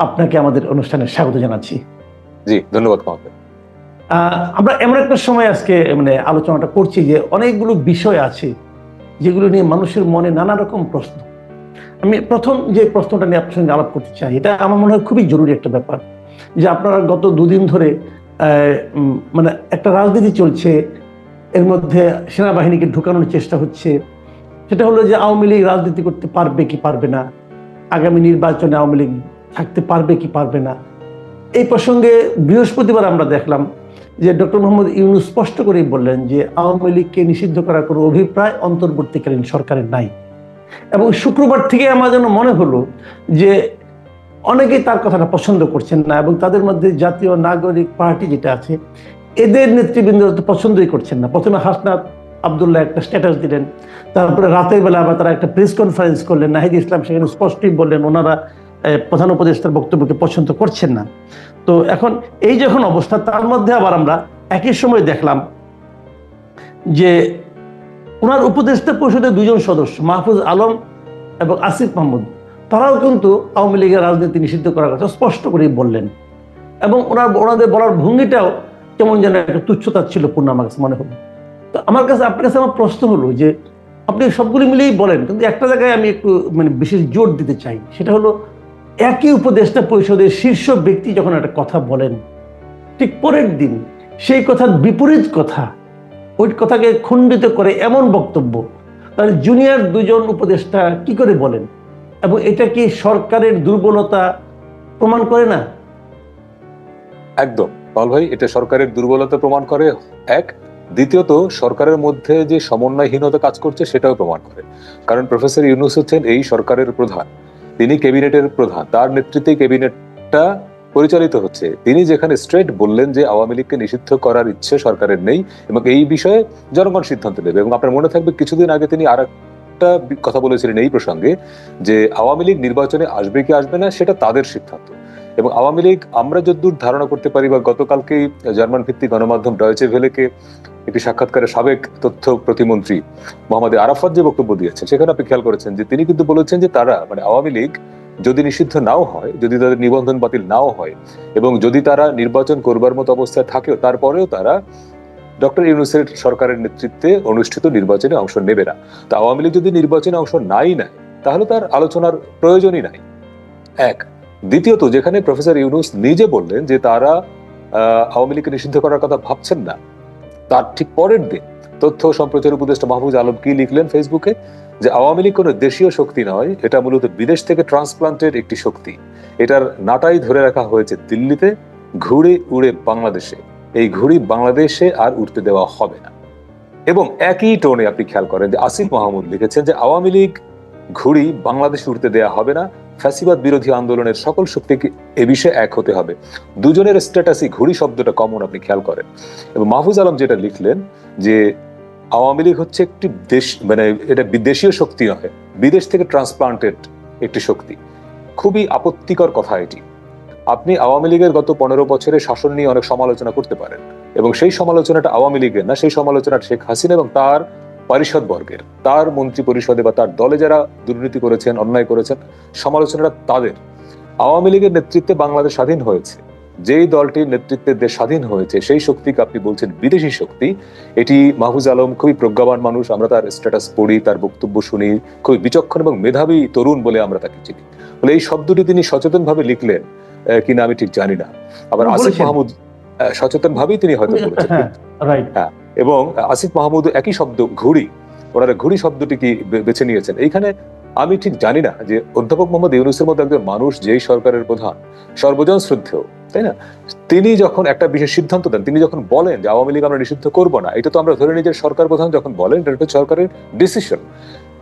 আপনাকে আমাদের অনুষ্ঠানে স্বাগত জানাচ্ছি। জি, ধন্যবাদ মোহাম্মদ। আমরা এমন একটা সময় আজকে আলোচনাটা করছি যে অনেকগুলো বিষয় আছে যেগুলো নিয়ে মানুষের মনে নানা রকম প্রশ্ন। আমি প্রথম যে প্রশ্নটা নিয়ে আপনার সঙ্গে আলাপ করতে চাই, এটা আমার মনে হয় খুবই জরুরি একটা ব্যাপার, যে আপনারা গত দুদিন ধরে একটা রাজনীতি চলছে, এর মধ্যে সেনাবাহিনীকে ঢুকানোর চেষ্টা হচ্ছে। সেটা হলো যে আওয়ামী লীগ রাজনীতি করতে পারবে কি পারবে না, আগামী নির্বাচনে আওয়ামী লীগ থাকতে পারবে কি পারবে না। এই প্রসঙ্গে বৃহস্পতিবার আমরা দেখলাম যে ডক্টর মোহাম্মদ ইউনূস স্পষ্ট করেই বললেন যে আওয়ামী লীগকে নিষিদ্ধ করার কোনো অভিপ্রায় অন্তর্বর্তীকালীন সরকারের নাই। এবং শুক্রবার থেকে আমার যেন মনে হলো যে অনেকেই তার কথাটা পছন্দ করছেন না, এবং তাদের মধ্যে জাতীয় নাগরিক পার্টি যেটা আছে, এদের নেতৃবৃন্দ তো পছন্দই করছেন না। প্রথমে হাসনাত আব্দুল্লাহ একটা স্ট্যাটাস দিলেন, তারপরে রাতের বেলা আবার তারা একটা প্রেস কনফারেন্স করলেন, নাহিদ ইসলাম সেখানে স্পষ্টই বললেন ওনারা প্রধান উপদেষ্টার বক্তব্যকে পছন্দ করছেন না। তো এখন এই যখন অবস্থা, তার মধ্যে আবার আমরা একই সময় দেখলাম যে ওনার উপদেষ্টা পরিষদের দুজন সদস্য মাহফুজ আলম এবং আসিফ মাহমুদ, তারাও কিন্তু আওয়ামী লীগের রাজনীতি নিষিদ্ধ করার কথা স্পষ্ট করেই বললেন। এবং ওনাদের বলার ভঙ্গিটাও কেমন যেন একটা তুচ্ছতা ছিল পূর্ণ, আমার কাছে মনে হলো। তো আমার কাছে আপনার কাছে আমার প্রশ্ন হলো যে আপনি সবগুলি মিলেই বলেন, কিন্তু একটা জায়গায় আমি একটু বিশেষ জোর দিতে চাই। সেটা হলো একই উপদেষ্টা পরিষদের শীর্ষ ব্যক্তি যখন একটা কথা বলেন, ঠিক পরের দিন সেই কথার বিপরীত কথা, ওই কথাকে খণ্ডিত করে এমন বক্তব্য, তাহলে জুনিয়র দুজন উপদেষ্টা কি করে বলেন? এবং এটা কি সরকারের দুর্বলতা প্রমাণ করে না? একদম পাল ভাই, এটা সরকারের দুর্বলতা প্রমাণ করে এক। দ্বিতীয়ত, সরকারের মধ্যে যে সমন্বয়হীনতা কাজ করছে সেটাও প্রমাণ করে। কারণ প্রফেসর ইউনূস হচ্ছেন এই সরকারের প্রধান, তিনি ক্যাবিনেটের প্রধান, তার নেতৃত্বে ক্যাবিনেটটা পরিচালিত হচ্ছে। তিনি যেখানে স্ট্রেট বললেন যে আওয়ামী লীগকে নিষিদ্ধ করার ইচ্ছে সরকারের নেই এবং এই বিষয়ে জনগণ সিদ্ধান্ত নেবে। এবং আপনার মনে থাকবে কিছুদিন আগে তিনি আর একটা কথা বলেছিলেন এই প্রসঙ্গে, যে আওয়ামী লীগ নির্বাচনে আসবে কি আসবে না সেটা তাদের সিদ্ধান্ত। এবং আওয়ামী লীগ, আমরা যতদূর ধারণা করতে পারি, বা গতকালকেই জার্মান ভিত্তিক গণমাধ্যম ডয়েচে ভেলেকে একটি সাক্ষাৎকারে সাবেক তথ্য প্রতিমন্ত্রী মোহাম্মদ আরাফাত যে বক্তব্য দিয়েছেন, সেখানে আপনি খেয়াল করেছেন যে তিনি কিন্তু বলেছেন যে তারা আওয়ামী লীগ যদি নিষিদ্ধ নাও হয়, যদি তাদের নিবন্ধন বাতিল নাও হয়, এবং যদি তারা নির্বাচন করবার মতো অবস্থায় থাকেও, তারপরেও তারা ডক্টর ইউনূসের সরকারের নেতৃত্বে অনুষ্ঠিত নির্বাচনে অংশ নেবে না। তো আওয়ামী লীগ যদি নির্বাচনে অংশ নাই নেয়, তাহলে তার আলোচনার প্রয়োজনই নাই, এক। দ্বিতীয়ত, যেখানে প্রফেসর ইউনূস নিজে বললেন যে তারা আওয়ামী লীগকে নিষিদ্ধ করার কথা ভাবছেন না, তার ঠিক পরের দিন তথ্য সম্প্রচার উপদেষ্টা মাহফুজ আলম কি লিখলেন ফেসবুকে, যে আওয়ামী লীগ কোনো দেশীয় শক্তি নয়, এটা মূলত বিদেশ থেকে ট্রান্সপ্লান্টেড একটি শক্তি। এটার নাটাই ধরে রাখা হয়েছে দিল্লিতে, ঘুরে উড়ে বাংলাদেশে, এই ঘুড়ি বাংলাদেশে আর উঠতে দেওয়া হবে না। এবং একই টোনে আপনি খেয়াল করেন যে আসিফ মাহমুদ লিখেছেন যে আওয়ামী লীগ ঘুড়ি বাংলাদেশে উঠতে দেয়া হবে না, ফ্যাসিবাদ বিরোধী আন্দোলনের সকল শক্তিকে এ বিষয়ে এক হতে হবে। দুজনের স্ট্যাটাসই ঘুড়ি শব্দটা কমন, আপনি খেয়াল করেন। এবং মাহফুজ আলম যেটা লিখলেন যে আওয়ামী লীগ হচ্ছে একটি দেশ, এটা বিদেশীয় শক্তি নয়, বিদেশ থেকে ট্রান্সপ্লান্টেড একটি শক্তি। খুবই আপত্তিকর কথা এটি। আপনি আওয়ামী লীগের গত 15 বছরের শাসন নিয়ে অনেক সমালোচনা করতে পারেন, এবং সেই সমালোচনাটা আওয়ামী লীগের না, সেই সমালোচনাটা শেখ হাসিনা এবং তার পরিষদ বর্গের, তার মন্ত্রী পরিষদে বা তার দলে যারা দুর্নীতি করেছেন, অন্যায় করেছেন, সমালোচনাটা তাদের। আওয়ামী লীগের নেতৃত্বে বাংলাদেশ স্বাধীন হয়েছে, যেই দলটির নেতৃত্বে দেশ স্বাধীন হয়েছে, সেই শক্তিকে আপনি বলছেন বিদেশি শক্তি। এটি মাহফুজ আলম খুবই প্রজ্ঞাবান মানুষ, আমরা তার স্ট্যাটাস পড়ি, তার বক্তব্য শুনি, খুবই বিচক্ষণ এবং মেধাবী তরুণ বলে আমরা তাকে চিনি। বলে এই শব্দটি তিনি সচেতনভাবে লিখলেন কিনা আমি ঠিক জানি না। আবার আসিফ মাহমুদ সচেতন ভাবেই তিনি হয়তো বলেছেন, হ্যাঁ। এবং আসিফ মাহমুদ একই শব্দ ঘুড়ি, ওনারা ঘুড়ি শব্দটি কি বেছে নিয়েছেন। এইখানে আমি ঠিক জানি না যে অধ্যাপক মোহাম্মদ ইউনূসের মতো একজন মানুষ, যেই সরকারের প্রধান, সর্বজন শ্রদ্ধেয়, তাই না, তিনি যখন একটা বিশেষ সিদ্ধান্ত দেন, তিনি যখন বলেন যে আওয়ামী লীগ আমরা নিষিদ্ধ করবো না, এটা তো আমরা ধরে নিই যে সরকার প্রধান যখন বলেন এটা হচ্ছে সরকারের ডিসিশন।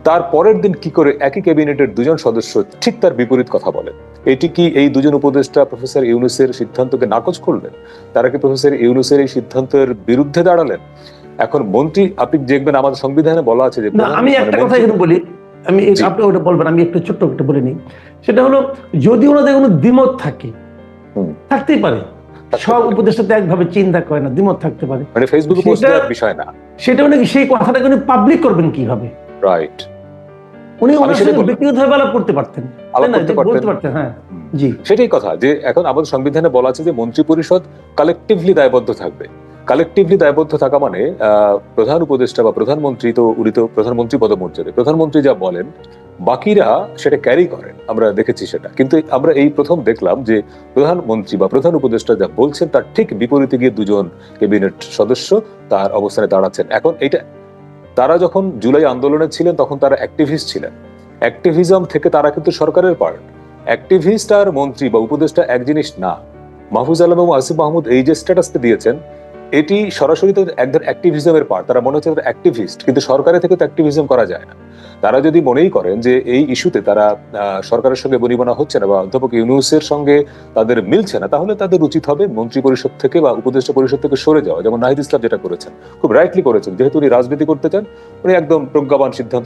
তার পরের দিন কি করে একই ক্যাবিনেটের দুজন সদস্য ঠিক তার বিপরীত কথা বলেন? এটি কি এই দুজন উপদেষ্টা প্রফেসর ইউনূসের সিদ্ধান্তকে নাকচ করলেন? তারা কি প্রফেসর ইউনূসের এই সিদ্ধান্তের বিরুদ্ধে দাঁড়ালেন? এখন মন্ত্রী, আপনি দেখবেন আমাদের সংবিধানে বলা আছে যে, আমি একটা কথা এখানে বলি, আপনি ওটা বলবেন, আমি একটু ছোট্ট একটা বলে নিই। সেটা হলো, যদি ওনাদের কোনো দ্বিমত থাকে, থাকতেই পারে, সব উপদেষ্টা একভাবে চিন্তা করে না, দ্বিমত থাকতে পারে, ফেসবুকে পোস্ট দেওয়ার বিষয় না সেটা নাকি সেই কথাটাকে উনি পাবলিক করবেন কিভাবে? রাইট, উনি ওনার সাথে ব্যক্তিগতভাবে আলাপ করতে পারতেন, বলতে পারতেন, হ্যাঁ। জি, সেটাই কথা, যে এখন আমাদের সংবিধানে বলা আছে যে মন্ত্রী পরিষদ কালেকটিভলি দায়বদ্ধ থাকবে। কালেকটিভলি দায়বদ্ধ থাকা মানে প্রধান উপদেষ্টা বা প্রধানমন্ত্রী, তো উনি তো প্রধানমন্ত্রী পদমর্যাদা, প্রধানমন্ত্রী যা বলেন বাকিরা সেটা ক্যারি করেন, আমরা দেখেছি সেটা। কিন্তু আমরা এই প্রথম দেখলাম যে প্রধানমন্ত্রী বা প্রধান উপদেষ্টা যা বলছেন তার ঠিক বিপরীতে গিয়ে দুজন ক্যাবিনেট সদস্য তার অবস্থানে দাঁড়াচ্ছেন। এখন এটা, তারা যখন জুলাই আন্দোলনে ছিলেন তখন তারা অ্যাক্টিভিস্ট ছিলেন, অ্যাক্টিভিজম থেকে তারা কিন্তু সরকারের পার্ট। অ্যাক্টিভিস্ট আর মন্ত্রী বা উপদেষ্টা এক জিনিস না। মাহফুজ আলম এবং আসিফ মাহমুদ এই যে স্ট্যাটাসটা দিয়েছেন, এটি সরাসরি তো এক ধরনের অ্যাক্টিভিজমের পার্ট। তারা মনে হচ্ছে তারা অ্যাক্টিভিস্ট, কিন্তু সরকারের থেকে তো অ্যাক্টিভিজম করা যায় না। তারা যদি মনেই করেন যে এই ইস্যুতে তারা সরকারের সঙ্গে বনিবনা হচ্ছে না বা অধ্যাপক ইউনূসের সঙ্গে তাদের মিলছে না, তাহলে তাদের উচিত হবে মন্ত্রী পরিষদ থেকে বা উপদেষ্টা পরিষদ থেকে সরে যাওয়া, যেমন নাহিদ ইসলাম যেটা করেছেন, খুব রাইটলি করেছেন। যেহেতু উনি রাজনীতি করতে চান, উনি একদম প্রজ্ঞাবান সিদ্ধান্ত,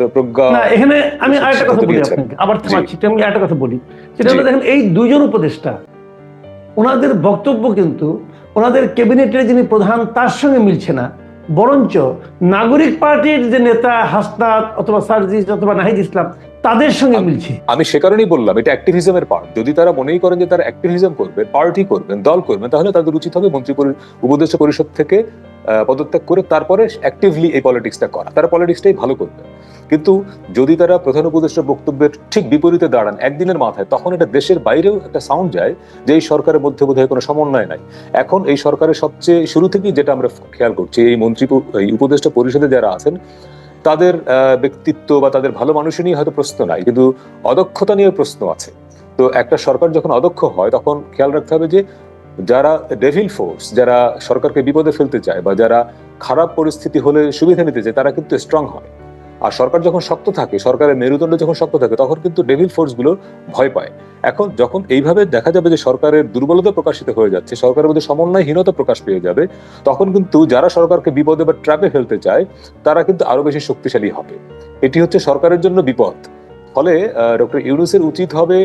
না এখানে আমি আরেকটা কথা বলি নিয়েছেন। আপনাকে, আবার থামাচ্ছি, আমি আরেকটা কথা বলি, সেটা জি। হলো দেখেন এই দুইজন উপদেষ্টা ওনাদের বক্তব্য কিন্তু ওনাদের ক্যাবিনেটের যিনি প্রধান তার সঙ্গে মিলছে না, বরঞ্চ নাগরিক পার্টির যে নেতা হাসনাত অথবা সার্জিস অথবা নাহিদ ইসলাম তাদের সঙ্গে মিলছে। আমি সে কারণেই বললাম এটা অ্যাক্টিভিজমের পার্ট। যদি তারা মনেই করেন যে তারা অ্যাক্টিভিজম করবেন, পার্টি করবেন, দল করবেন, তাহলে তাদের উচিত হবে উপদেষ্টা পরিষদ থেকে পদত্যাগ করে তারপরে অ্যাক্টিভলি এই পলিটিক্সটা করা। তারা পলিটিক্সটাই ভালো করবে। কিন্তু যদি তারা প্রধান উপদেষ্টার বক্তব্যের ঠিক বিপরীতে দাঁড়ান একদিনের মাথায়, তখন এটা দেশের বাইরেও একটা সাউন্ড যায় যে এই সরকারের মধ্যে বোধহয় কোনো সমন্বয় নাই। এখন এই সরকারের সবচেয়ে শুরু থেকেই যেটা আমরা খেয়াল করছি, এই এই উপদেষ্টা পরিষদে যারা আছেন তাদের ব্যক্তিত্ব বা তাদের ভালো মানুষই নিয়ে হয়তো প্রশ্ন নাই, কিন্তু অদক্ষতা নিয়ে প্রশ্ন আছে। তো একটা সরকার যখন অদক্ষ হয় তখন খেয়াল রাখতে হবে যে যারা ডেভিল ফোর্স, যারা সরকারকে বিপদে ফেলতে চায় বা যারা খারাপ পরিস্থিতি হলে সুবিধা নিতে চায়, তারা কিন্তু স্ট্রং হয়। আর সরকার যখন শক্ত থাকে, সরকারের মেরুদণ্ড যখন শক্ত থাকে, তখন কিন্তু ডেভিল ফোর্স গুলো ভয় পায়। এখন যখন এইভাবে দেখা যাবে যে সরকারের দুর্বলতা প্রকাশিত হয়ে যাচ্ছে, সরকারের মধ্যে সমন্বয়হীনতা প্রকাশ পেয়ে যাবে, তখন কিন্তু যারা সরকারকে বিপদে বা ট্র্যাপে ফেলতে চায় তারা কিন্তু আরো বেশি শক্তিশালী হবে। এটি হচ্ছে সরকারের জন্য বিপদ। ফলে ডক্টর ইউনূসের উচিত হবে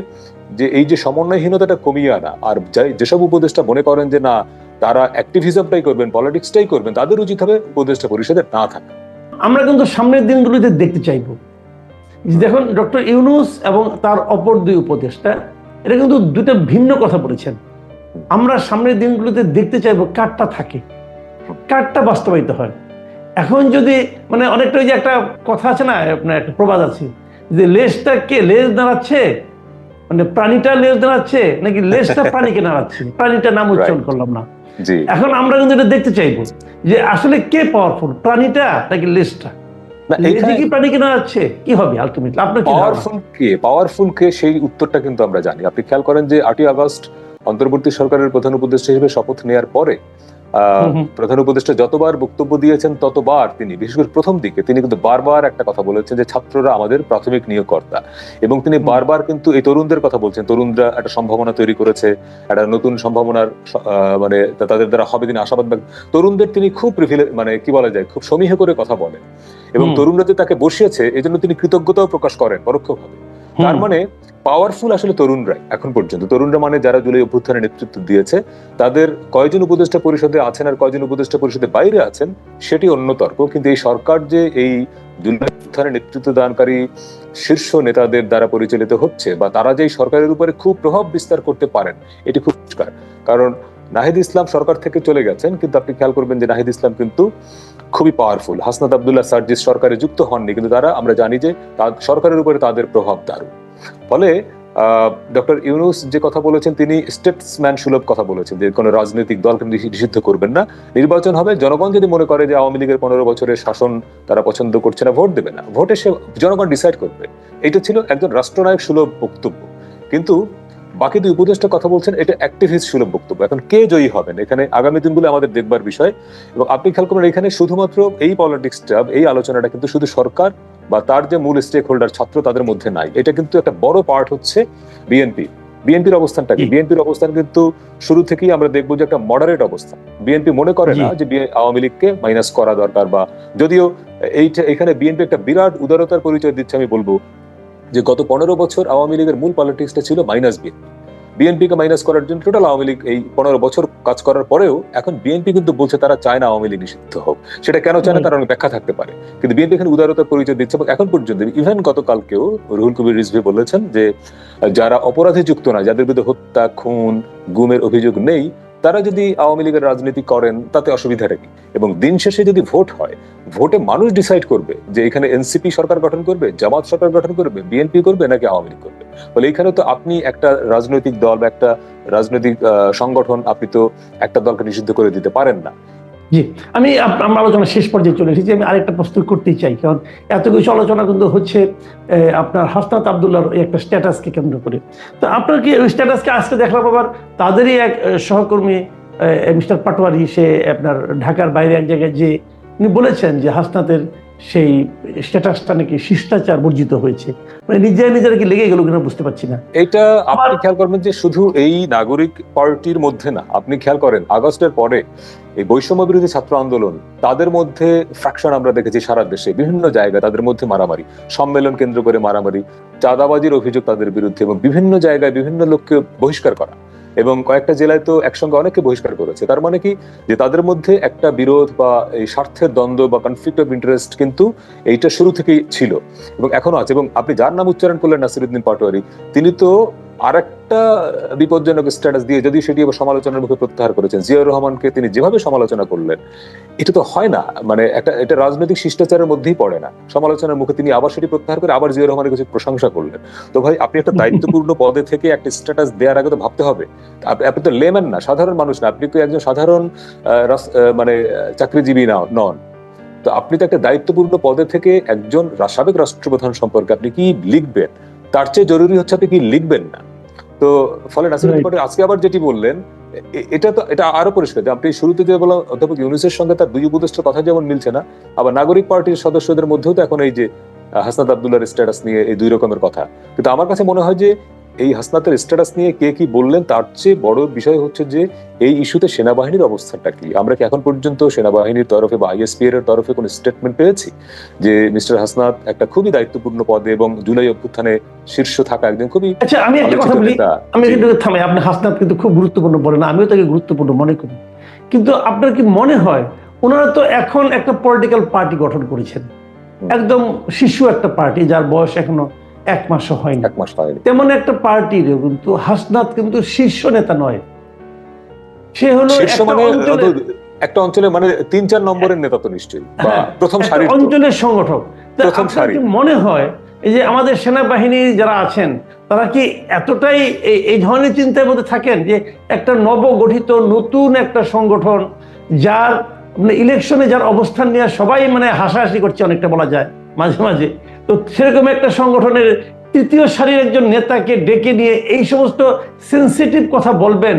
যে এই যে সমন্বয়হীনতাটা কমিয়ে আনা। আর যেসব উপদেষ্টা মনে করেন যে না তারা অ্যাক্টিভিজমটাই করবেন, পলিটিক্সটাই করবেন, তাদের উচিত হবে উপদেষ্টা পরিষদে না থাকা। আমরা কিন্তু সামনের দিনগুলিতে দেখতে চাইব যে দেখুন ডক্টর ইউনূস এবং তার অপর দুই উপদেষ্টা এটা কিন্তু দুটো ভিন্ন কথা বলেছেন। আমরা সামনের দিনগুলিতে দেখতে চাইব কারটা থাকে, কারটা বাস্তবায়িত হয়। এখন যদি মানে অনেকটা ওই যে একটা কথা আছে না, আপনার একটা প্রবাদ আছে যে লেজটা কে লেজ দাঁড়াচ্ছে, মানে প্রাণীটা লেজ দাঁড়াচ্ছে নাকি লেজটা প্রাণীকে নাড়াচ্ছে, প্রাণীটা নাম উচ্চারণ করলাম না। জি। এখন আমরা কিন্তু এটা দেখতে চাইবো যে আসলে কে পাওয়ারফুল, প্রাণীটা নাকি লেজটা? লেজে কি প্রাণীকে নাড়াচ্ছে, কি হবে আলটিমেটলি? আপনার কি পাওয়ারফুল কে সেই উত্তরটা কিন্তু আমরা জানি। আপনি খেয়াল করেন যে 8ই আগস্ট অন্তর্বর্তী সরকারের প্রধান উপদেষ্টা হিসেবে শপথ নেয়ার পরে প্রধান উপদেষ্টা যতবার বক্তব্য দিয়েছেন ততবার তিনি, বিশেষ করে প্রথম দিকে, তিনি কিন্তু বারবার একটা কথা বলেছেন যে ছাত্ররা আমাদের প্রাথমিক নিয়োগকর্তা। এবং তিনি বারবার কিন্তু এই তরুণদের কথা বলছেন, তরুণরা একটা সম্ভাবনা তৈরি করেছে, একটা নতুন সম্ভাবনার মানে তাদের দ্বারা হবে, তিনি আশাবাদ। তরুণদের তিনি খুব মানে কি বলা যায়, খুব সমীহ করে কথা বলেন। এবং তরুণরা যে তাকে বসিয়েছে এজন্য তিনি কৃতজ্ঞতাও প্রকাশ করেন পরোক্ষভাবে। তার মানে পাওয়ারফুল আসলে তরুণরাই এখন পর্যন্ত। তরুণরা মানে যারা জুলাই অভ্যুত্থানের নেতৃত্ব দিয়েছে, তাদের কয়জন উপদেষ্টা পরিষদে আছেন আর কয়জন উপদেষ্টা পরিষদে বাইরে আছেন সেটি অন্য তর্ক। কিন্তু এই সরকার যে এই জুলাই অভ্যুত্থানের নেতৃত্ব দানকারী শীর্ষ নেতাদের দ্বারা পরিচালিত হচ্ছে বা তারা যে সরকারের উপরে খুব প্রভাব বিস্তার করতে পারেন, এটি খুব পরিষ্কার। কারণ নাহিদ ইসলাম সরকার থেকে চলে গেছেন, কিন্তু আপনি খেয়াল করবেন যে নাহিদ ইসলাম কিন্তু খুবই পাওয়ারফুল। হাসনাত আব্দুল্লাহ সার্জিস সরকারে যুক্ত হননি, কিন্তু তারা, আমরা জানি যে সরকারের উপরে তাদের প্রভাব দারুণ। ফলে ডক্টর ইউনূস যে কথা বলেছেন, তিনি স্টেটসম্যান সুলভ কথা বলেছেন যে কোনো রাজনৈতিক দলকে নিষিদ্ধ করবেন না, নির্বাচন হবে, জনগণ যদি মনে করে যে আওয়ামী লীগের 15 বছরের শাসন তারা পছন্দ করছে না, ভোট দেবে না, ভোটে সে জনগণ ডিসাইড করবে। এটা ছিল একজন রাষ্ট্রনায়ক সুলভ বক্তব্য। কিন্তু বাকি দুই উপদেষ্টা কথা বলছেন এটা অ্যাক্টিভিস্ট সুলভ বক্তব্য। এখন কে জয়ী হবেন এখানে আগামী দিনগুলো আমাদের দেখবার বিষয়। এবং আপনি খেয়াল করবেন এখানে শুধুমাত্র এই পলিটিক্সটা, এই আলোচনাটা কিন্তু শুধু সরকার বা তার যে মূল স্টেক হোল্ডার ছাত্র তাদের মধ্যে নাই। এটা কিন্তু একটা বড় পার্ট হচ্ছে বিএনপির অবস্থানটা কি? বিএনপির অবস্থান কিন্তু শুরু থেকেই আমরা দেখবো যে একটা মডারেট অবস্থান। বিএনপি মনে করে না যে আওয়ামী লীগকে মাইনাস করা দরকার, বা যদিও এখানে বিএনপি একটা বিরাট উদারতার পরিচয় দিচ্ছে। আমি বলবো যে গত 15 বছর আওয়ামী লীগের মূল পলিটিক্সটা ছিল মাইনাস বিএনপি। বিএনপিকে মাইনাস করার জন্য টোটাল আওয়ামী লীগ এই 15 বছর কাজ করার পরেও এখন বিএনপি কিন্তু বলছে তারা চায় না আওয়ামী লীগ নিষিদ্ধ হোক। সেটা কেন চায় না তার অনেক ব্যাখ্যা থাকতে পারে, কিন্তু বিএনপি এখানে উদারতার পরিচয় দিচ্ছে। এবং এখন পর্যন্ত ইভেন গতকালকেও রুহুল কবির রিজভী বলেছেন যে যারা অপরাধে যুক্ত না, যাদের বিরুদ্ধে হত্যা, খুন, গুমের অভিযোগ নেই, তারা যদি আওয়ামী লীগের রাজনীতি করেন তাতে অসুবিধাটা কি। এবং দিন শেষে যদি ভোট হয়, ভোটে মানুষ ডিসাইড করবে যে এখানে এনসিপি সরকার গঠন করবে, জামাত সরকার গঠন করবে, বিএনপি করবে নাকি আওয়ামী লীগ করবে। বলে এখানে তো আপনি একটা রাজনৈতিক দল বা একটা রাজনৈতিক সংগঠন, আপনি তো একটা দলকে নিষিদ্ধ করে দিতে পারেন না। জি, আমি আমরা আলোচনা শেষ পর্যায়ে চলে এসেছি। আমি আরেকটা প্রশ্ন করতেই চাই, কারণ এত কিছু আলোচনা কিন্তু হচ্ছে আপনার হাসনাত আব্দুল্লাহর একটা স্ট্যাটাসকে কেন্দ্র করে। তো আপনার কি ওই স্ট্যাটাসকে আজকে দেখলাম আবার তাদেরই এক সহকর্মী মিস্টার পাটোয়ারি, সে আপনার ঢাকার বাইরে এক জায়গায় যে উনি বলেছেন যে হাসনাতের সেই স্ট্যাটাসটা নাকি শিষ্টাচার বর্জিত হয়েছে, মানে নিজেরা কি লেগে গেল কিনা বুঝতে পারছি না। এটা আপনি খেয়াল করবেন যে শুধু এই নাগরিক পার্টির মধ্যে না, আপনি খেয়াল করেন আগস্টের পরে এই বৈষম্য বিরোধী ছাত্র আন্দোলন, তাদের মধ্যে ফ্র্যাকশন আমরা দেখেছি সারা দেশে বিভিন্ন জায়গায়, তাদের মধ্যে মারামারি, সম্মেলন কেন্দ্র করে মারামারি, চাঁদাবাজির অভিযোগ তাদের বিরুদ্ধে, এবং বিভিন্ন জায়গায় বিভিন্ন লোককে বহিষ্কার করা, এবং কয়েকটা জেলায় তো একসঙ্গে অনেককে বহিষ্কার করেছে। তার মানে কি যে তাদের মধ্যে একটা বিরোধ বা এই স্বার্থের দ্বন্দ্ব বা কনফ্লিক্ট অফ ইন্টারেস্ট কিন্তু এইটা শুরু থেকেই ছিল এবং এখনো আছে। এবং আপনি যার নাম উচ্চারণ করলেন নাসিরউদ্দিন পাটোয়ারি, তিনি তো আরেকটা বিপজ্জনক স্ট্যাটাস দিয়ে, যদি সেটি আবার সমালোচনার মুখে প্রত্যাহার করেছেন, জিয়াউর রহমানকে তিনি যেভাবে সমালোচনা করলেন, এটা তো হয় না, মানে এটা রাজনৈতিক শিষ্টাচারের মধ্যেই পড়ে না। সমালোচনার মুখে তিনি আবার সেটি প্রত্যাহার করে আবার জিয়াউর রহমানের কিছু প্রশংসা করলেন। তো ভাই, আপনি একটা দায়িত্বপূর্ণ পদে থেকে একটা স্ট্যাটাস দেওয়ার আগে তো ভাবতে হবে। আপনি তো লেম্যান না, সাধারণ মানুষ না, আপনি তো একজন সাধারণ মানে চাকরিজীবী নন। তো আপনি তো একটা দায়িত্বপূর্ণ পদে থেকে একজন সাবেক রাষ্ট্রপ্রধান সম্পর্কে আপনি কি লিখবেন, তার চেয়ে জরুরি হচ্ছে আপনি কি লিখবেন না। তো ফলে নাসিরউদ্দিন পাটোয়ারি আজকে আবার যেটি বললেন, এটা আরো পরিষ্কার যে আপনি শুরুতে যে বলা অধ্যাপক ইউনূসের সঙ্গে তার দুই উপদেষ্টার কথা যেমন মিলছে না, আবার নাগরিক পার্টির সদস্যদের মধ্যেও তো এখন এই যে হাসনাত আব্দুল্লাহর স্ট্যাটাস নিয়ে এই দুই রকমের কথা। কিন্তু আমার কাছে মনে হয় যে এই হাসনাতের স্ট্যাটাস নিয়ে কে কি বললেন তার চেয়ে বড় বিষয় হচ্ছে যে এই ইস্যুতে সেনাবাহিনীর অবস্থানটা কি। আমরা কি এখন পর্যন্ত সেনাবাহিনীর তরফে বা আইএসপিআর এর তরফে কোনো স্টেটমেন্ট পেয়েছি যে মিস্টার হাসনাত একটা খুবই দায়িত্বপূর্ণ পদে এবং জুলাই অভ্যুত্থানে শীর্ষ থাকা একজন খুবই। আচ্ছা, আমি একটা কথা বলি, আমি কিন্তু থামাই, আপনি হাসনাত কিন্তু খুব গুরুত্বপূর্ণ বলেন, আমিও তাকে গুরুত্বপূর্ণ মনে করি। কিন্তু আপনার কি মনে হয় ওনারা তো এখন একটা পলিটিক্যাল পার্টি গঠন করেছেন, একদম শিশু একটা পার্টি, যার বয়স এখনো 1 মাসও হয়নি, তেমন একটা পার্টির কিন্তু হাসনাত কিন্তু শীর্ষ নেতা নয়, সে হলো একটা অঞ্চলে মানে 3-4 নম্বরের নেতা তো নিশ্চয়ই, বা প্রথম সারির অঞ্চলের সংগঠক। মনে হয় এই যে আমাদের সেনাবাহিনী যারা আছেন তারা কি এতটাই এই ধরনের চিন্তার মধ্যে থাকেন যে একটা নবগঠিত নতুন একটা সংগঠন, যার ইলেকশনে যার অবস্থান নিয়ে সবাই মানে হাসাহাসি করছে অনেকটা বলা যায় মাঝে মাঝে, তো সেরকম একটা সংগঠনের তৃতীয় সারির একজন নেতাকে ডেকে নিয়ে এই সমস্ত সেন্সিটিভ কথা বলবেন,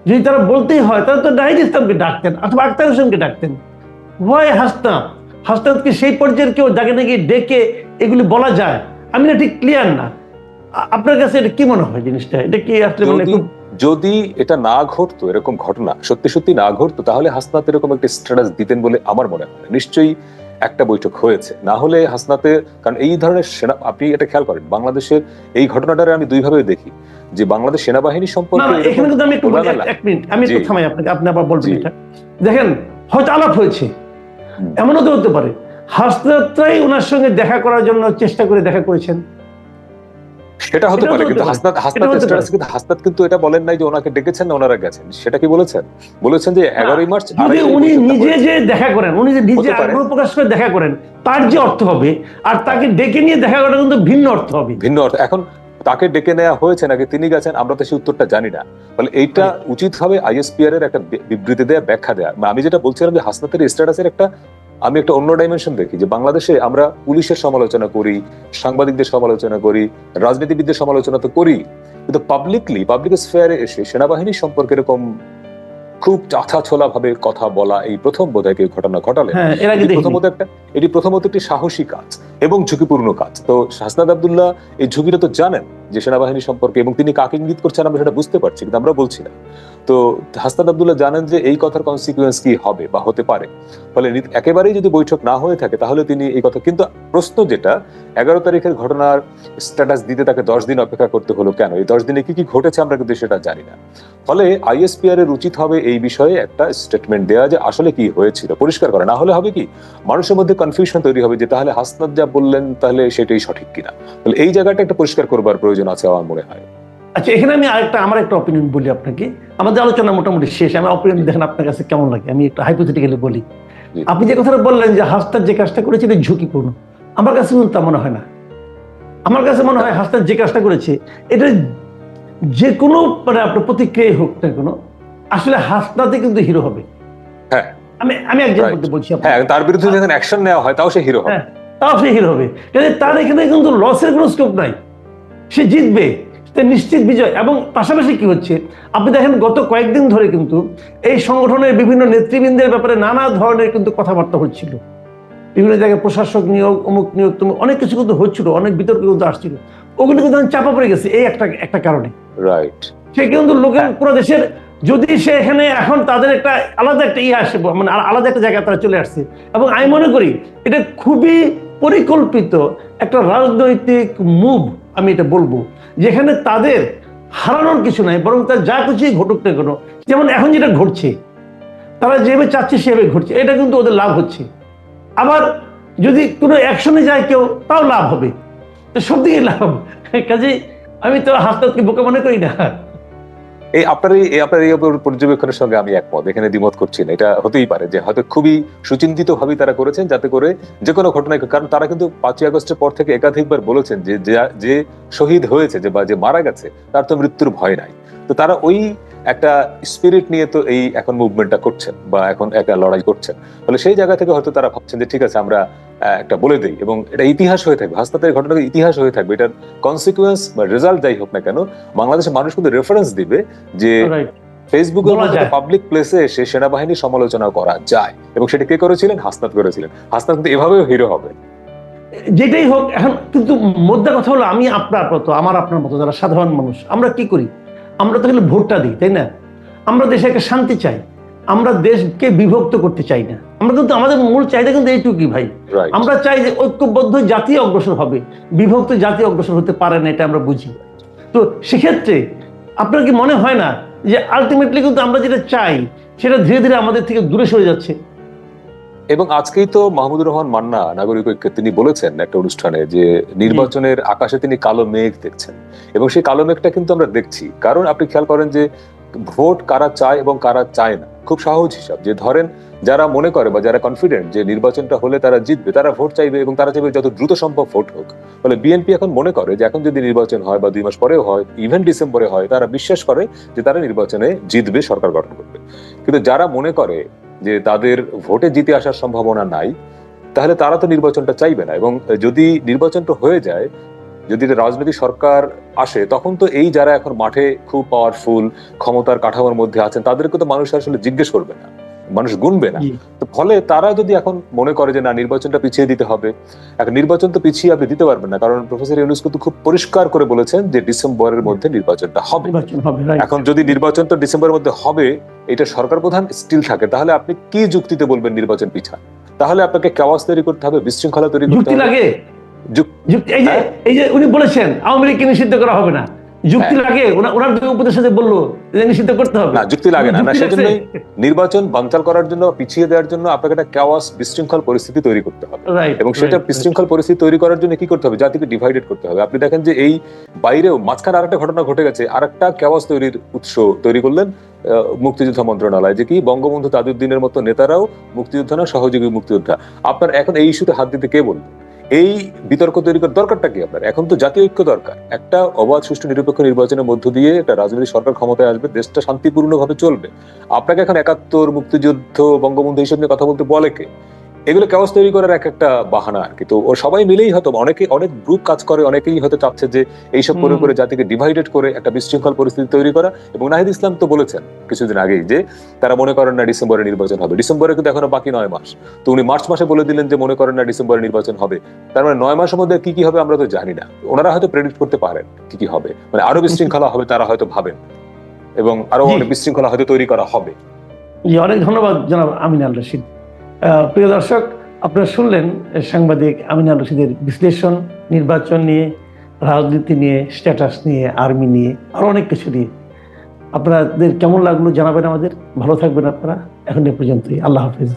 যদি তারা বলতেই হয় তাহলে তো নাহিদ ইসলামকে ডাকতেন অথবা আখতার হোসেনকে ডাকতেন। ভয় হাসনাতকে সেই পর্যায়ের কেউ যাকে নাকি ডেকে এগুলি বলা যায়, আমি না ঠিক ক্লিয়ার না। আপনার কাছে এটা কি মনে হয় জিনিসটা, এটা কি আসলে যদি এটা না ঘটতো, এরকম ঘটনা সত্যি সত্যি না ঘটতো, তাহলে হাসনাত এরকম একটা স্ট্যাটাস দিতেন বলে আমার মনে হয়। নিশ্চয়ই একটা বৈঠক হয়েছে, না হলে হাসনাতে, কারণ এই ধরনের সেনা, আপনি এটা খেয়াল করেন বাংলাদেশের এই ঘটনাটারে আমি দুইভাবে দেখি যে বাংলাদেশ সেনাবাহিনী সম্পর্কে এখানে কিন্তু আমি একটু এক মিনিট আমি একটু থামাই আপনাকে, আপনি আবার বলবেন এটা। দেখেন, হয়তো আলাপ হয়েছে, এমনও তো হতে পারে হাসনাতরাই ওনার সঙ্গে দেখা করার জন্য চেষ্টা করে দেখা করেছেন, সেটা হতে পারে। কিন্তু হাসনাত কিন্তু এটা বলেন নাই যে ওনাকে ডেকেছেন না ওনারা গেছেন, সেটা কি বলেছেন? বলেছেন যে 11ই মার্চ উনি নিজে যে দেখা করেন, উনি যে নিজে আগ্রহ প্রকাশ করে দেখা করেন, তার যে অর্থ হবে, আর তাকে ডেকে নিয়ে দেখা করা কিন্তু ভিন্ন অর্থ হবে, ভিন্ন অর্থ। এখন তাকে ডেকে নেওয়া হয়েছে নাকি তিনি গেছেন, আমরা তো সেই উত্তরটা জানি না। ফলে এইটা উচিত হবে আইএসপিআর এর একটা বিবৃতি দেয়া, ব্যাখ্যা দেয়া। আমি যেটা বলছিলাম যে হাসনাতের স্ট্যাটাসের আমি একটা অন্য ডাইমেনশন দেখি, যে বাংলাদেশে আমরা পুলিশের সমালোচনা করি, সাংবাদিকদের সমালোচনা করি, রাজনীতিবিদদের সমালোচনা তো করি, কিন্তু পাবলিক স্ফেয়ারে এসে সেনাবাহিনী সম্পর্কে এরকম খুব চাথা-ছোলা ভাবে কথা বলা এই প্রথম বোধহয় কেউ ঘটনা ঘটালেন। এটি প্রথমত একটি সাহসী কাজ। এবং ঝুঁকিপূর্ণ কাজ। তো হাসনাত আব্দুল্লাহ এই ঝুঁকিটা তো জানেন যে সেনাবাহিনী সম্পর্কে, এবং তিনি কাকে ইঙ্গিত করছেন আমরা সেটা বুঝতে পারছি, কিন্তু আমরা বলছি না। তো হাসনাত আব্দুল্লাহ জানেন যে এই কথার কনসিকুয়েন্স কি হবে বা হতে পারে, ফলে একেবারেই যদি বৈঠক না হয়ে থাকে তাহলে তিনি এই কথা, কিন্তু প্রশ্ন যেটা 11 তারিখের ঘটনার স্ট্যাটাস দিতে তাকে 10 দিন অপেক্ষা করতে হলো কেন, এই 10 দিনে কি কি ঘটেছে আমরা কিন্তু সেটা জানি না। ফলে আইএসপিআর এর উচিত হবে এই বিষয়ে একটা স্টেটমেন্ট দেওয়া যে আসলে কি হয়েছিল, পরিষ্কার করা। না হলে হবে কি, মানুষের মধ্যে কনফিউশন তৈরি হবে যে তাহলে হাসনাত যা বললেন তাহলে সেটাই সঠিক কিনা। তাহলে এই জায়গাটা একটা পরিষ্কার করবার প্রয়োজন আছে আমার মনে হয়। আচ্ছা, এখানে আমি আমার একটা অপিনিয়ন বলি আপনাকে। আমাদের আলোচনা মোটামুটি শেষ, আমার অপিনিয়ন দেখেন আপনার কাছে কেমন লাগে। আমি একটু হাইপোথেটিক্যালি বলি। জি। আপনি যে কথাটা বললেন যে হাসনাত যে কাজটা করেছে এটা ঝুঁকিপূর্ণ, আমার কাছে কিন্তু তা মনে হয় না। আমার কাছে মনে হয় হাসনাত যে কাজটা করেছে এটা যে কোনো মানে আপনার প্রতিক্রিয়া হোক না কোনো, আসলে হাসনাতে কিন্তু হিরো হবে। হ্যাঁ, আমি একজন বলছি আপনাকে। হ্যাঁ, তার বিরুদ্ধে যখন অ্যাকশন নেওয়া হয় তাও সে হিরো হবে। হ্যাঁ, তাও সে হিরো হবে। কিন্তু তার এখানে কিন্তু লসের কোনো স্কোপ নাই, সে জিতবে, সে নিশ্চিত বিজয়। এবং পাশাপাশি কি হচ্ছে, আপনি দেখেন গত কয়েকদিন ধরে কিন্তু এই সংগঠনের বিভিন্ন নেতৃবৃন্দের ব্যাপারে নানা ধরনের কিন্তু কথাবার্তা হচ্ছিল, বিভিন্ন জায়গায় প্রশাসক নিয়োগ, অমুক নিয়োগ, তুমি অনেক কিছু কিন্তু হচ্ছিল, অনেক বিতর্ক কিন্তু আসছিল। ওগুলো কিন্তু চাপা পড়ে গেছে এই একটা কারণে। রাইট। সে কিন্তু লোকের পুরো দেশের, যদি সে এখানে এখন তাদের একটা আলাদা একটা আসে, মানে আলাদা একটা জায়গায় তারা চলে আসছে। এবং আমি মনে করি এটা খুবই পরিকল্পিত একটা রাজনৈতিক মুভ, আমি এটা বলবো, যেখানে তাদের হারানোর কিছু নাই, বরং তার যা কিছুই ঘটুক না কেন, যেমন এখন যেটা ঘটছে, তারা যেভাবে চাচ্ছে সেভাবে ঘটছে, এটা কিন্তু ওদের লাভ হচ্ছে। আবার যদি কোনো অ্যাকশনে যায় কেউ, তাও লাভ হবে। তো সব দিকে লাভ। কাজে আমি তো হাসনাতকে বোকা মনে করি না। আপনার এই পর্যবেক্ষণের সঙ্গে আমি একমত, এখানে দ্বিমত করছি না। এটা হতেই পারে যে হয়তো খুবই সুচিন্তিত ভাবে তারা করেছেন, যাতে করে যে কোনো ঘটনায়, কারণ তারা কিন্তু 5ই আগস্টের পর থেকে একাধিকবার বলেছেন যে যে শহীদ হয়েছে, যে বা যে মারা গেছে, তার তো মৃত্যুর ভয় নাই। তো তারা ওই একটা স্পিরিট নিয়ে তো এই এখন মুভমেন্টটা করছেন বা এখন একটা লড়াই করছেন। ফলে সেই জায়গা থেকে হয়তো তারা ভাবছেন যে ঠিক আছে, আমরা একটা বলে দেই, এবং এটা ইতিহাস হয়ে থাকবে, হাসনাতের ঘটনাটা ইতিহাস হয়ে থাকবে। এটার কনসিকুয়েন্স বা রেজাল্ট যাই হোক না কেন, বাংলাদেশের মানুষ কিন্তু রেফারেন্স দিবে যে ফেসবুকের মধ্যে পাবলিক প্লেসে এসে সেনাবাহিনীর সমালোচনা করা যায়, এবং সেটা কে করেছিলেন? হাসনাত করেছিলেন। হাসনাত কিন্তু এভাবেও হিরো হবে। যেটাই হোক, এখন কিন্তু মোদ্দা কথা হলো, আমি আপনার মতো, আমার আপনার মতো যারা সাধারণ মানুষ, আমরা কি করি? আমরা তো হলে ভোটটা দিই, তাই না? আমরা দেশে একটা শান্তি চাই, আমরা দেশকে বিভক্ত করতে চাই না। আমরা কিন্তু আমাদের মূল চাহিদা কিন্তু এইটুকুই ভাই। আমরা চাই যে ঐক্যবদ্ধ জাতি অগ্রসর হবে, বিভক্ত জাতি অগ্রসর হতে পারে না, এটা আমরা বুঝি। তো সেক্ষেত্রে আপনার কি মনে হয় না যে আলটিমেটলি কিন্তু আমরা যেটা চাই সেটা ধীরে ধীরে আমাদের থেকে দূরে সরে যাচ্ছে? এবং আজকেই তো মাহমুদুর রহমান মান্না, নাগরিক ঐক্য, তিনি বলেছেন একটা অনুষ্ঠানে যে নির্বাচনের আকাশে তিনি কালো মেঘ দেখছেন, এবং সেই কালো মেঘটা কিন্তু আমরা দেখছি। কারণ আপনি খেয়াল করেন যে ভোট কারা চায় এবং কারা চায় না খুব সহজ হিসাব। যে ধরেন যারা মনে করে বা যারা কনফিডেন্ট যে নির্বাচনটা হলে তারা জিতবে, তারা ভোট চাইবে, এবং তারা চাইবে যত দ্রুত সম্ভব ভোট হোক। ফলে বিএনপি এখন মনে করে যে এখন যদি নির্বাচন হয় বা 2 মাস পরেও হয়, ইভেন ডিসেম্বরে হয়, তারা বিশ্বাস করে যে তারা নির্বাচনে জিতবে, সরকার গঠন করবে। কিন্তু যারা মনে করে যে তাদের ভোটে জিতে আসার সম্ভাবনা নাই, তাহলে তারা তো নির্বাচনটা চাইবে না। এবং যদি নির্বাচনটা হয়ে যায়, যদি রাজনৈতিক সরকার আসে, তখন তো এই যারা এখন মাঠে খুব পাওয়ারফুল ক্ষমতার কাঠামোর মধ্যে আছেন, তাদেরকে তো মানুষ আসলে জিজ্ঞেস করবে না, মানুষ গুনবে না। তো ফলে তারা যদি এখন মনে করে যে না, নির্বাচনটা পিছিয়ে দিতে হবে, এখন নির্বাচন তো পিছিয়ে আপনি দিতে পারবেন না, কারণ প্রফেসর ইউনূস কিন্তু খুব পরিষ্কার করে বলেছেন যে ডিসেম্বরের মধ্যে নির্বাচনটা হবে। এখন যদি নির্বাচন তো ডিসেম্বরের মধ্যে হবে, এটা সরকার প্রধান স্টিল থাকে, তাহলে আপনি কি যুক্তিতে বলবেন নির্বাচন পিছান? তাহলে আপনাকে কেওয়াস তৈরি করতে হবে, বিশৃঙ্খলা তৈরি করতে হবে। এই যে উনি বলেছেন আওয়ামী লীগকে নিষিদ্ধ করা হবে না, যুক্তি লাগে? ওনার দুই উপদেষ্টা বললো যে নিষিদ্ধ করতে হবে না, যুক্তি লাগে না। সেজন্যই নির্বাচন বানচাল করার জন্য, পিছিয়ে দেওয়ার জন্য আপনাকে একটা কেওয়াস, বিশৃঙ্খল পরিস্থিতি তৈরি করতে হবে। এবং সেটা বিশৃঙ্খল পরিস্থিতি তৈরি করার জন্য কি করতে হবে? জাতিকে ডিভাইডেড করতে হবে। আপনি দেখেন যে এই বাইরেও মাঝখানে আরেকটা ঘটনা ঘটে গেছে, আরেকটা কেওয়াস তৈরির উৎস তৈরি করলেন মুক্তিযুদ্ধ মন্ত্রণালয়, যে কি বঙ্গবন্ধু তাজউদ্দিনের মতো নেতারাও মুক্তিযোদ্ধা না, সহযোগী মুক্তিযোদ্ধা। আপনার এখন এই ইস্যুতে হাত দিতে কে বলবে? এই বিতর্ক তৈরি করার দরকারটা কি আপনার? এখন তো জাতীয় ঐক্য দরকার। একটা অবাধ, সুষ্ঠু, নিরপেক্ষ নির্বাচনের মধ্য দিয়ে একটা রাজনৈতিক সরকার ক্ষমতায় আসবে, দেশটা শান্তিপূর্ণভাবে চলবে। আপনাকে এখন 71, মুক্তিযুদ্ধ, বঙ্গবন্ধু এইসব নিয়ে কথা বলতে বলে কে? এগুলো কেওয়াস তৈরি করার এক একটা বাহানা আর কি। তো ও সবাই মিলেই হয়তো অনেক গ্রুপ কাজ করে, অনেকেই হয়তো চাচ্ছে যে এইসব করে করে জাতিকে ডিভাইডেড করে একটা বিশৃঙ্খল পরিস্থিতি তৈরি করা। এবং নাহিদ ইসলাম তো বলেছেন কিছুদিন আগেই যে তারা মনে করেন না ডিসেম্বরে নির্বাচন হবে। ডিসেম্বরে কিন্তু এখনো বাকি 9 মাস। তো উনি মার্চ মাসে বলে দিলেন যে মনে করেন না ডিসেম্বরে নির্বাচন হবে। তার মানে 9 মাসের মধ্যে কি কি হবে আমরা তো জানি না। ওনারা হয়তো প্রেডিক্ট করতে পারেন কি কি হবে, মানে আরো বিশৃঙ্খলা হবে তারা হয়তো ভাবেন, এবং আরো জি। অনেক বিশৃঙ্খলা হয়তো তৈরি করা হবে। জি, অনেক ধন্যবাদ জনাব আমিন আল রশিদ। প্রিয় দর্শক, আপনারা শুনলেন সাংবাদিক আমিন আল রশিদের বিশ্লেষণ নির্বাচন নিয়ে, রাজনীতি নিয়ে, স্ট্যাটাস নিয়ে, আর্মি নিয়ে, আরো অনেক কিছু নিয়ে। আপনাদের কেমন লাগলো জানাবেন আমাদের। ভালো থাকবেন আপনারা। এখন এ পর্যন্তই। আল্লাহ হাফেজ।